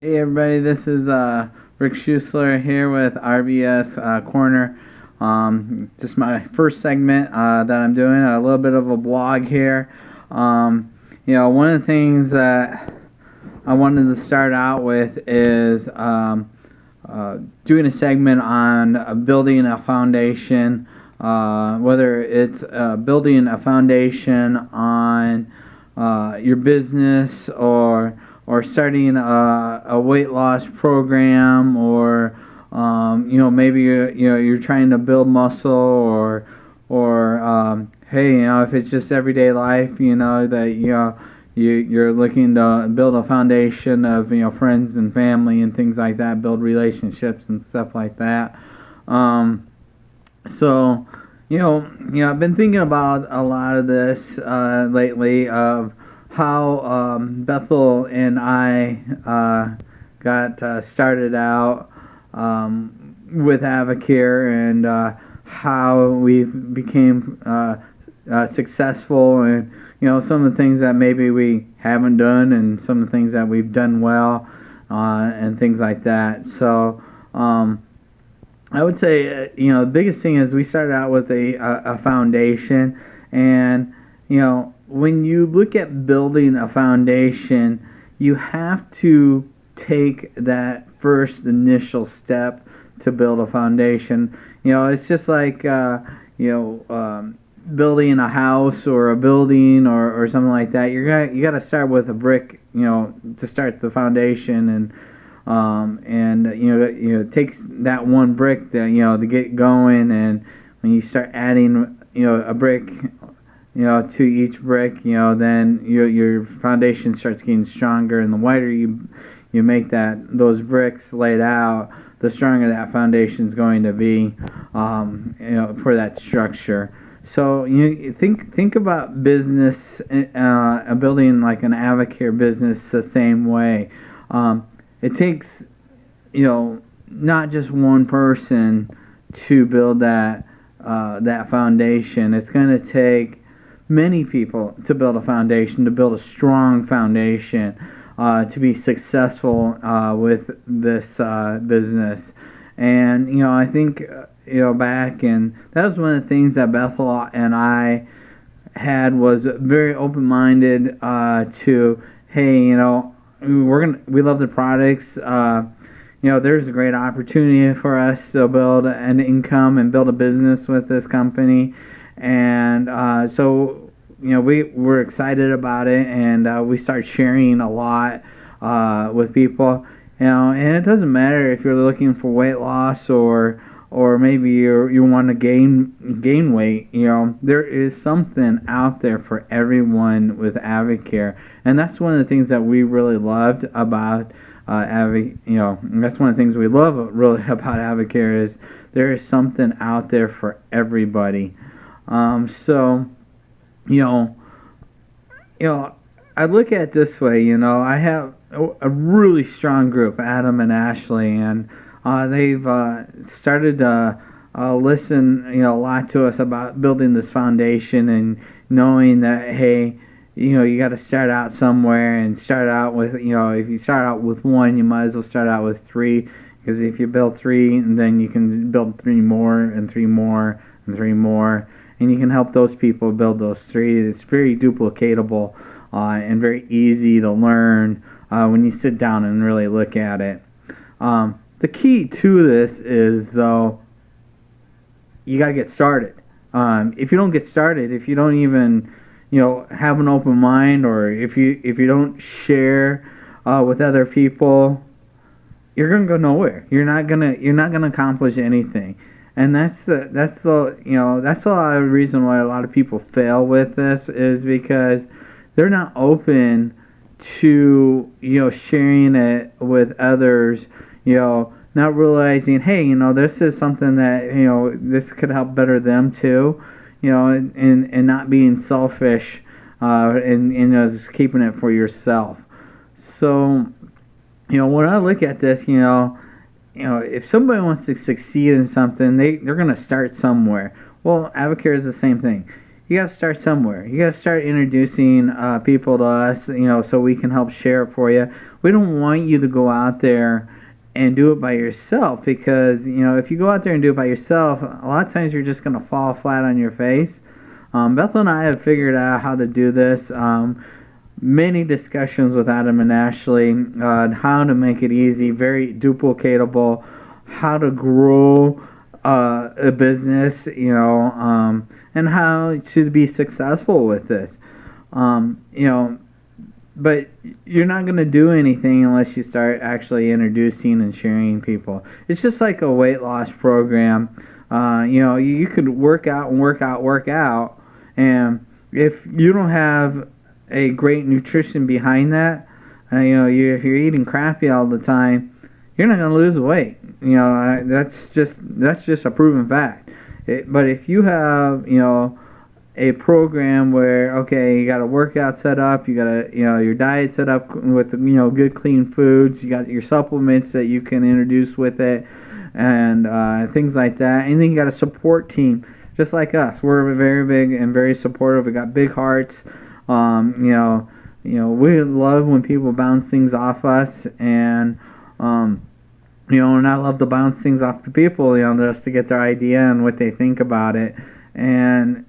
Hey everybody, this is Rick Schusler here with RBS Corner. Just my first segment that I'm doing, a little bit of a blog here. One of the things that I wanted to start out with is doing a segment on building a foundation, whether it's building a foundation on your business or starting a weight loss program, or maybe you're trying to build muscle, or hey, if it's just everyday life, that you're looking to build a foundation of friends and family and things like that, build relationships and stuff like that. So I've been thinking about a lot of this lately, of how Bethel and I got started out with Avocare, and how we became successful, and some of the things that maybe we haven't done, and some of the things that we've done well, and things like that. So I would say the biggest thing is we started out with a foundation, and when you look at building a foundation, you have to take that first initial step to build a foundation. It's just like building a house or a building, or something like that. You got to start with a brick, to start the foundation, and it takes that one brick to get going. And when you start adding a brick to each brick, then your foundation starts getting stronger, and the wider you make those bricks laid out, the stronger that foundation is going to be, for that structure. So you think about business, building like an Avocare business the same way. It takes not just one person to build that foundation. It's going to take many people to build a foundation, to build a strong foundation, to be successful with this business. And I think back, and that was one of the things that Bethel and I had, was very open-minded to, hey, we love the products. There's a great opportunity for us to build an income and build a business with this company. And so we were excited about it, and we started sharing a lot with people. And it doesn't matter if you're looking for weight loss, or maybe you want to gain weight. There is something out there for everyone with Avocare, and that's one of the things that we really loved about that's one of the things we love really about Avocare, is there is something out there for everybody. So I look at it this way. I have a really strong group, Adam and Ashley, and they've started to listen, a lot to us about building this foundation, and knowing that, hey, you got to start out somewhere, and start out with, if you start out with one, you might as well start out with three, because if you build three, then you can build three more, and three more, and three more, and you can help those people build those three. It's very duplicatable, and very easy to learn when you sit down and really look at it. The key to this is, though, you got to get started. If you don't get started, if you don't even have an open mind, or if you don't share with other people, you're gonna go nowhere. You're not gonna accomplish anything. And that's the reason why a lot of people fail with this, is because they're not open to sharing it with others, not realizing, hey, this is something that this could help better them too, and not being selfish, and just keeping it for yourself. So when I look at this, if somebody wants to succeed in something, they're going to start somewhere. Well, Avocare is the same thing. you got to start somewhere. You got to start introducing people to us, so we can help share it for you. We don't want you to go out there and do it by yourself, because if you go out there and do it by yourself, a lot of times you're just going to fall flat on your face. Bethel and I have figured out how to do this. Many discussions with Adam and Ashley on how to make it easy, very duplicatable, how to grow a business, and how to be successful with this. But you're not going to do anything unless you start actually introducing and sharing people. It's just like a weight loss program. You could work out, and if you don't have a great nutrition behind that, if you're eating crappy all the time, you're not going to lose weight. That's just a proven fact. But if you have, a program where, okay, you got a workout set up, you got your diet set up with good clean foods, you got your supplements that you can introduce with it, and things like that, and then you got a support team just like us. We're very big and very supportive. We got big hearts. We love when people bounce things off us, and and I love to bounce things off the people, just to get their idea and what they think about it. And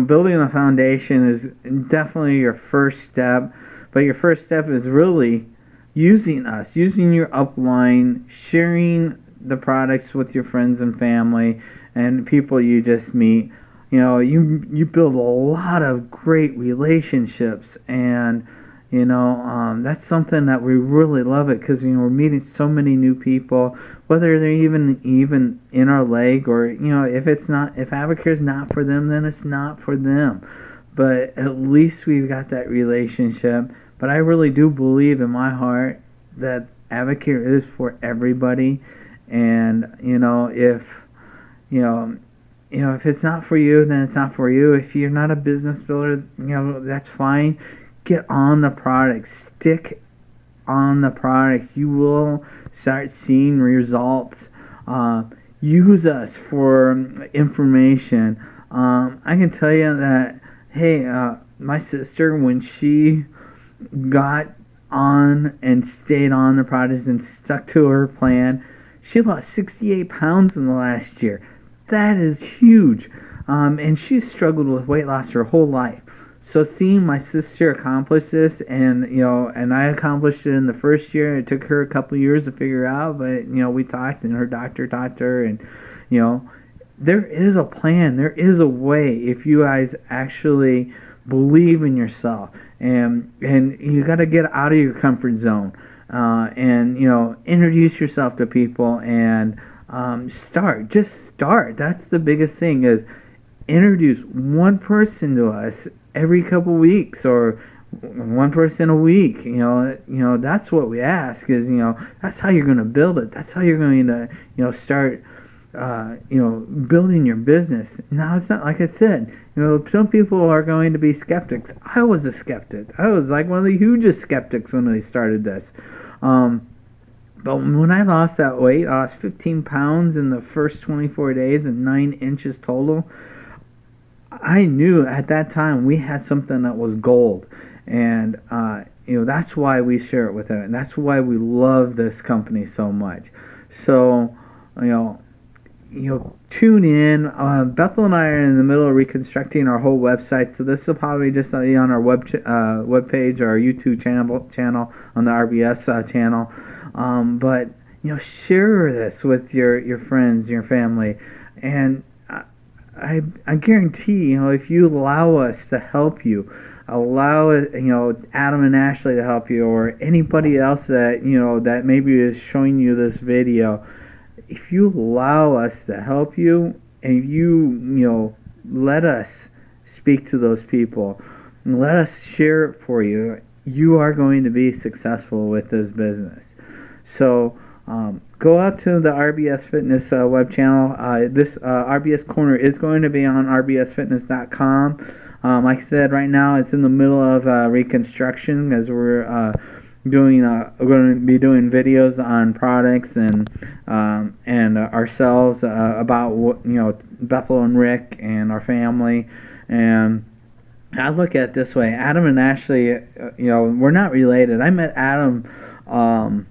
building a foundation is definitely your first step, but your first step is really using us, using your upline, sharing the products with your friends and family and people you just meet. You build a lot of great relationships, and that's something that we really love it, because we're meeting so many new people, whether they're even in our leg, or if Avocare is not for them, then it's not for them. But at least we've got that relationship. But I really do believe in my heart that Avocare is for everybody, and if it's not for you, then it's not for you. If you're not a business builder, that's fine. Get on the product. Stick on the product. You will start seeing results. Use us for information. I can tell you that, hey, my sister, when she got on and stayed on the product and stuck to her plan, she lost 68 pounds in the last year. That is huge. And she's struggled with weight loss her whole life. So seeing my sister accomplish this, and I accomplished it in the first year. It took her a couple of years to figure out, but we talked, and her doctor taught her, and there is a plan, there is a way if you guys actually believe in yourself, and you got to get out of your comfort zone, and introduce yourself to people, and start. That's the biggest thing, is introduce one person to us every couple weeks, or one person a week. That's what we ask, is that's how you're going to build it. That's how you're going to start building your business. Now, it's not like I said, some people are going to be skeptics. I was a skeptic. I was like one of the hugest skeptics when they started this. But when I lost that weight, I lost 15 pounds in the first 24 days and 9 inches total. I knew at that time we had something that was gold, and that's why we share it with it, and that's why we love this company so much. So tune in. Bethel and I are in the middle of reconstructing our whole website, so this will probably just be on our web page, or our YouTube channel on the RBS channel. But share this with your friends, your family, and I guarantee, if you allow us to help you, allow Adam and Ashley to help you, or anybody else that that maybe is showing you this video, if you allow us to help you, and you let us speak to those people, and let us share it for you, you are going to be successful with this business. So go out to the RBS Fitness web channel. This RBS Corner is going to be on rbsfitness.com. Like I said, right now it's in the middle of reconstruction, as we're going to be doing videos on products and ourselves, about what, Bethel and Rick and our family, And I look at it this way: Adam and Ashley, we're not related. I met Adam 4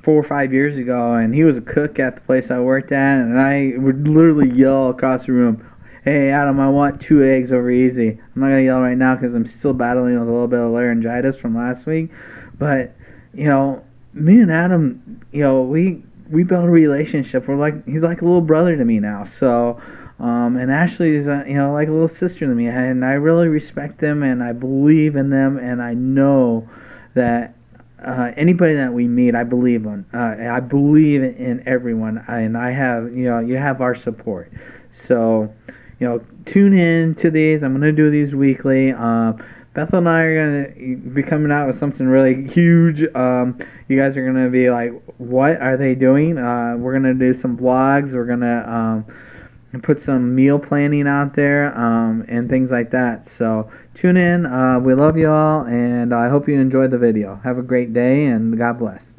or 5 years ago, and he was a cook at the place I worked at, and I would literally yell across the room, "Hey Adam, I want 2 eggs over easy." I'm not gonna yell right now because I'm still battling with a little bit of laryngitis from last week, but me and Adam, we built a relationship. He's like a little brother to me now. So, and Ashley's like a little sister to me, and I really respect them, and I believe in them, and I know that anybody that we meet, I believe in. I believe in everyone, and I have you have our support. So, tune in to these. I'm gonna do these weekly. Bethel and I are going to be coming out with something really huge. You guys are going to be like, what are they doing? We're going to do some vlogs. We're going to put some meal planning out there and things like that. So tune in. We love you all, and I hope you enjoyed the video. Have a great day, and God bless.